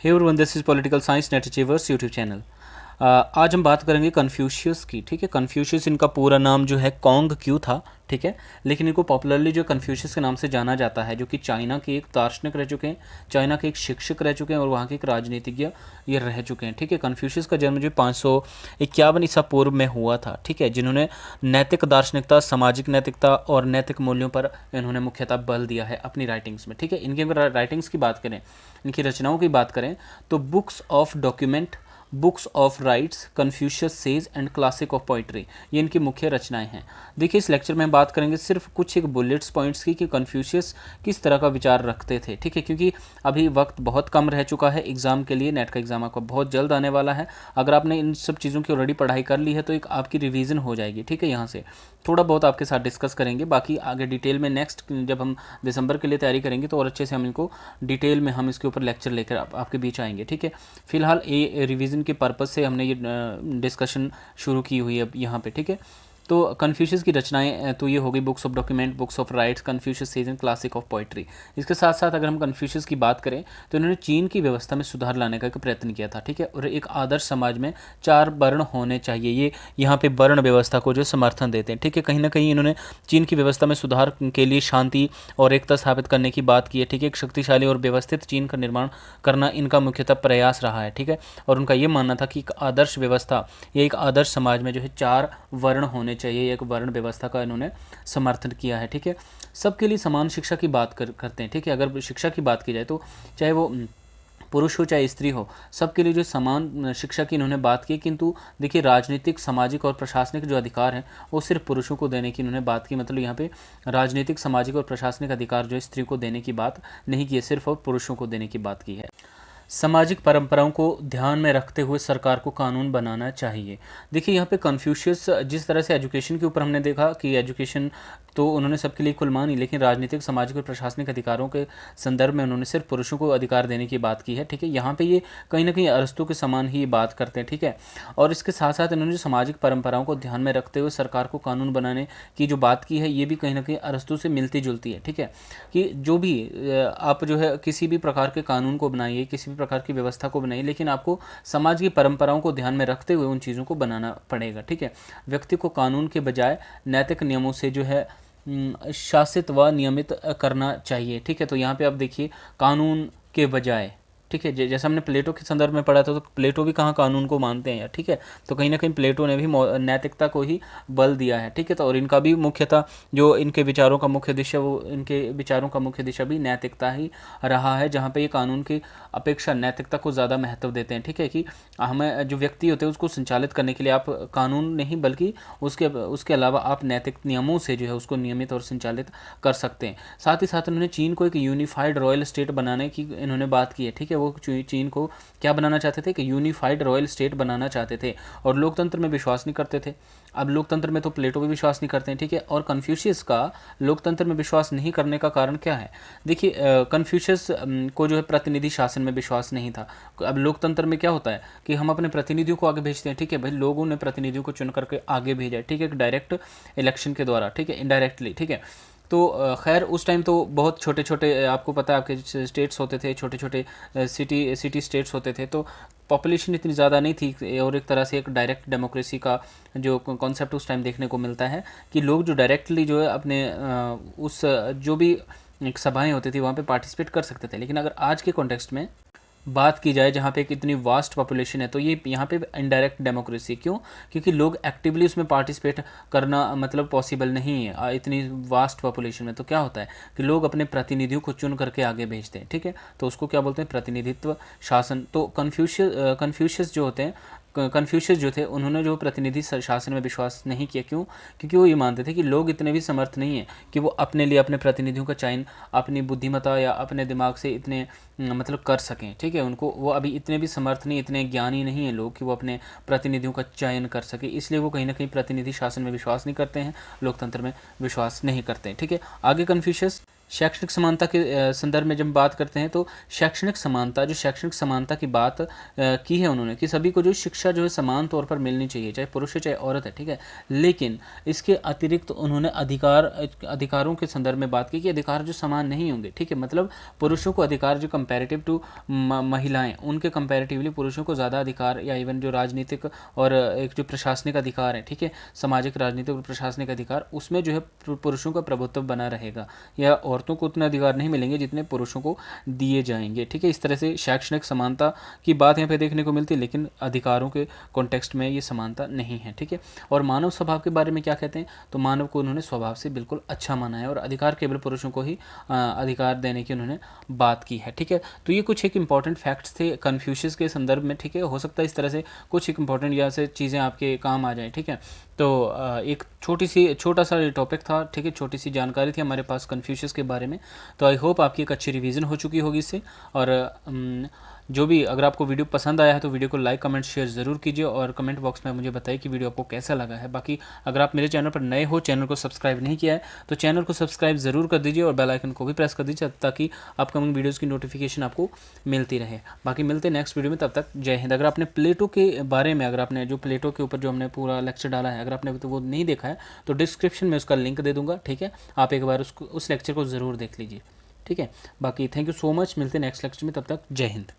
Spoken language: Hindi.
Hey everyone, this is political science NET achievers YouTube channel. आज हम बात करेंगे कन्फ्यूशियस की। ठीक है, कन्फ्यूशियस इनका पूरा नाम जो है कॉन्ग क्यू था। ठीक है, लेकिन इनको पॉपुलरली जो कन्फ्यूशियस के नाम से जाना जाता है, जो कि चाइना के एक दार्शनिक रह चुके हैं, चाइना के एक शिक्षक रह चुके हैं और वहाँ के एक राजनीतिज्ञ ये रह चुके हैं। ठीक है, कन्फ्यूशियस का जन्म जो 551 ईसा पूर्व में हुआ था। ठीक है, जिन्होंने नैतिक दार्शनिकता, सामाजिक नैतिकता और नैतिक मूल्यों पर इन्होंने मुख्यतः बल दिया है अपनी राइटिंग्स में। ठीक है, इनकी अगर राइटिंग्स की बात करें, इनकी रचनाओं की बात करें, तो books of document, books of rights, Confucius says and classic of poetry, ये इनकी मुख्य रचनाएं हैं। देखिए, इस लेक्चर में हम बात करेंगे सिर्फ कुछ एक बुलेट्स पॉइंट्स की कि कन्फ्यूशियस किस तरह का विचार रखते थे। ठीक है, क्योंकि अभी वक्त बहुत कम रह चुका है एग्जाम के लिए। नेट का एग्जाम आपका बहुत जल्द आने वाला है। अगर आपने इन सब चीज़ों की ऑलरेडी पढ़ाई कर ली है तो एक आपकी रिवीजन हो जाएगी। ठीक है, यहाँ से थोड़ा बहुत आपके साथ डिस्कस करेंगे, बाकी आगे डिटेल में नेक्स्ट जब हम दिसंबर के लिए तैयारी करेंगे तो और अच्छे से हम इनको डिटेल में हम इसके ऊपर लेक्चर लेकर आपके बीच आएंगे। ठीक है, फिलहाल ये रिवीजन के पर्पज़ से हमने ये डिस्कशन शुरू की हुई है यहाँ पे। ठीक है, तो कन्फ्यूशियस की रचनाएं तो ये हो गई books of document, books of rights, Confucius says and classic of poetry. इसके साथ साथ अगर हम कन्फ्यूशियस की बात करें तो इन्होंने चीन की व्यवस्था में सुधार लाने का एक प्रयत्न किया था। ठीक है, और एक आदर्श समाज में 4 वर्ण होने चाहिए, ये यहाँ पे वर्ण व्यवस्था को जो समर्थन देते हैं। ठीक है, कहीं ना कहीं इन्होंने चीन की व्यवस्था में सुधार के लिए शांति और एकता स्थापित करने की बात की है। ठीक है, एक शक्तिशाली और व्यवस्थित चीन का निर्माण करना इनका मुख्यतः प्रयास रहा है। ठीक है, और उनका ये मानना था कि एक आदर्श व्यवस्था या एक आदर्श समाज में जो है 4 वर्ण होने चाहिए, एक वर्ण व्यवस्था का इन्होंने समर्थन किया है। ठीक है, सबके लिए समान शिक्षा की बात करते हैं। ठीक है, अगर शिक्षा की बात की जाए तो चाहे वो पुरुष हो चाहे स्त्री हो, सबके लिए जो समान शिक्षा की इन्होंने बात की। किंतु देखिए, राजनीतिक, सामाजिक और प्रशासनिक जो अधिकार हैं वो सिर्फ पुरुषों को देने की इन्होंने बात की। मतलब यहाँ पे राजनीतिक, सामाजिक और प्रशासनिक अधिकार जो स्त्री को देने की बात नहीं की है, सिर्फ और पुरुषों को देने की बात की है। सामाजिक परंपराओं को ध्यान में रखते हुए सरकार को कानून बनाना चाहिए। देखिए, यहाँ पे कन्फ्यूशियस जिस तरह से एजुकेशन के ऊपर हमने देखा कि एजुकेशन तो उन्होंने सबके लिए इक्वल मानी, लेकिन राजनीतिक, सामाजिक और प्रशासनिक अधिकारों के संदर्भ में उन्होंने सिर्फ पुरुषों को अधिकार देने की बात की है। ठीक है, यहाँ पे ये कहीं ना कहीं अरस्तू के समान ही बात करते हैं। ठीक है, और इसके साथ साथ इन्होंने जो सामाजिक परंपराओं को ध्यान में रखते हुए सरकार को कानून बनाने की जो बात की है, ये भी कहीं ना कहीं अरस्तू से मिलती जुलती है। ठीक है, कि जो भी आप जो है किसी भी प्रकार के कानून को बनाइए, किसी भी प्रकार की व्यवस्था को बनाइए, लेकिन आपको समाज की परंपराओं को ध्यान में रखते हुए उन चीज़ों को बनाना पड़ेगा। ठीक है, व्यक्ति को कानून के बजाय नैतिक नियमों से जो है शासित व नियमित करना चाहिए। ठीक है, तो यहाँ पे आप देखिए, कानून के बजाय। ठीक है, जैसे हमने प्लेटो के संदर्भ में पढ़ा था, तो प्लेटो भी कहाँ कानून को मानते हैं यार। ठीक है, तो कहीं ना कहीं प्लेटो ने भी नैतिकता को ही बल दिया है। ठीक है, तो और इनका भी मुख्यतः जो इनके विचारों का मुख्य दिशा, वो इनके विचारों का मुख्य दिशा भी नैतिकता ही रहा है, जहाँ पे ये कानून की अपेक्षा नैतिकता को ज़्यादा महत्व देते हैं। ठीक है, कि हमें जो व्यक्ति होते हैं उसको संचालित करने के लिए आप कानून नहीं बल्कि उसके अलावा आप नैतिक नियमों से जो है उसको नियमित और संचालित कर सकते हैं। साथ ही साथ उन्होंने चीन को एक यूनिफाइड रॉयल स्टेट बनाने की इन्होंने बात की है। ठीक है, वो चीन को क्या बनाना चाहते थे कि यूनिफाइड रॉयल स्टेट बनाना चाहते थे, और लोकतंत्र में विश्वास नहीं करते थे। अब लोकतंत्र में तो प्लेटो भी विश्वास नहीं करते हैं। ठीक है, और कन्फ्यूशियस का लोकतंत्र में विश्वास नहीं करने का कारण क्या है? देखिए, कन्फ्यूशियस को जो है प्रतिनिधि शासन में विश्वास नहीं था। अब लोकतंत्र में क्या होता है कि हम अपने प्रतिनिधियों को आगे भेजते हैं। ठीक है भाई, लोगों ने प्रतिनिधियों को चुन करके आगे भेजा है। ठीक है, डायरेक्ट इलेक्शन के द्वारा। ठीक है, इनडायरेक्टली। ठीक है, तो खैर उस टाइम तो बहुत छोटे छोटे, आपको पता है, आपके स्टेट्स होते थे, छोटे छोटे सिटी स्टेट्स होते थे, तो पॉपुलेशन इतनी ज़्यादा नहीं थी, और एक तरह से एक डायरेक्ट डेमोक्रेसी का जो कॉन्सेप्ट उस टाइम देखने को मिलता है कि लोग जो डायरेक्टली जो है अपने उस जो भी एक सभाएं होती थी वहाँ पे पार्टिसिपेट कर सकते थे। लेकिन अगर आज के कॉन्टेक्स्ट में बात की जाए, जहाँ पे एक इतनी वास्ट पॉपुलेशन है, तो ये यहाँ पे इनडायरेक्ट डेमोक्रेसी। क्यों? क्योंकि लोग एक्टिवली उसमें पार्टिसिपेट करना मतलब पॉसिबल नहीं है इतनी वास्ट पॉपुलेशन में। तो क्या होता है कि लोग अपने प्रतिनिधियों को चुन करके आगे भेजते हैं। ठीक है, तो उसको क्या बोलते हैं? प्रतिनिधित्व शासन। तो कन्फ्यूशियस जो होते हैं, कन्फ्यूशियस जो थे, उन्होंने जो प्रतिनिधि शासन में विश्वास नहीं किया। क्यों? क्योंकि वो ये मानते थे कि लोग इतने भी समर्थ नहीं हैं कि वो अपने लिए अपने प्रतिनिधियों का चयन अपनी बुद्धिमत्ता या अपने दिमाग से इतने मतलब कर सकें। ठीक है, उनको वो अभी इतने भी समर्थ नहीं, इतने ज्ञानी नहीं हैं लोग कि वो अपने प्रतिनिधियों का चयन कर सके। इसलिए वो कहीं ना कहीं प्रतिनिधि शासन में विश्वास नहीं करते हैं, लोकतंत्र में विश्वास नहीं करते हैं। ठीक है, आगे कन्फ्यूशियस शैक्षणिक समानता के संदर्भ में जब बात करते हैं तो शैक्षणिक समानता, जो शैक्षणिक समानता की बात की है उन्होंने कि सभी को जो शिक्षा जो है समान तौर पर मिलनी चाहिए, चाहे पुरुष है चाहे औरत है, ठीक है। लेकिन इसके अतिरिक्त उन्होंने अधिकारों के संदर्भ में बात की कि अधिकार जो समान नहीं होंगे, ठीक है। मतलब पुरुषों को अधिकार जो कंपैरेटिव टू महिलाएं, उनके कंपैरेटिवली पुरुषों को ज़्यादा अधिकार, या इवन जो राजनीतिक और एक जो प्रशासनिक अधिकार है, ठीक है, सामाजिक राजनीतिक और प्रशासनिक अधिकार, उसमें जो है पुरुषों का प्रभुत्व बना रहेगा, या औरतों को उतने अधिकार नहीं मिलेंगे जितने पुरुषों को दिए जाएंगे, ठीक है। इस तरह से शैक्षणिक समानता की बात यहाँ पे देखने को मिलती है, लेकिन अधिकारों के कॉन्टेक्स्ट में ये समानता नहीं है, ठीक है। और मानव स्वभाव के बारे में क्या कहते हैं, तो मानव को उन्होंने स्वभाव से बिल्कुल अच्छा माना है और अधिकार केवल पुरुषों को ही अधिकार देने की उन्होंने बात की है, ठीक है। तो ये कुछ एक इंपॉर्टेंट फैक्ट्स थे कन्फ्यूशियस के संदर्भ में, ठीक है। हो सकता है इस तरह से कुछ एक इंपॉर्टेंट या से चीज़ें आपके काम आ जाएँ, ठीक है। तो एक छोटा सा टॉपिक था, ठीक है, छोटी सी जानकारी थी हमारे पास कन्फ्यूशियस के बारे में। तो आई होप आपकी एक अच्छी रिवीजन हो चुकी होगी इससे। और जो भी, अगर आपको वीडियो पसंद आया है तो वीडियो को लाइक कमेंट शेयर ज़रूर कीजिए और कमेंट बॉक्स में मुझे बताइए कि वीडियो आपको कैसा लगा है। बाकी अगर आप मेरे चैनल पर नए हो, चैनल को सब्सक्राइब नहीं किया है, तो चैनल को सब्सक्राइब ज़रूर कर दीजिए और बेल आइकन को भी प्रेस कर दीजिए ताकि अपकमिंग वीडियोज़ की नोटिफिकेशन आपको मिलती रहे। बाकी मिलते हैं नेक्स्ट वीडियो में, तब तक जय हिंद। अगर आपने प्लेटो के बारे में, अगर आपने जो प्लेटो के ऊपर जो हमने पूरा लेक्चर डाला है, अगर आपने अभी तो वो नहीं देखा है तो डिस्क्रिप्शन में उसका लिंक दे दूंगा, ठीक है। आप एक बार उस लेक्चर को ज़रूर देख लीजिए, ठीक है। बाकी थैंक यू सो मच, मिलते हैं नेक्स्ट लेक्चर में, तब तक जय हिंद।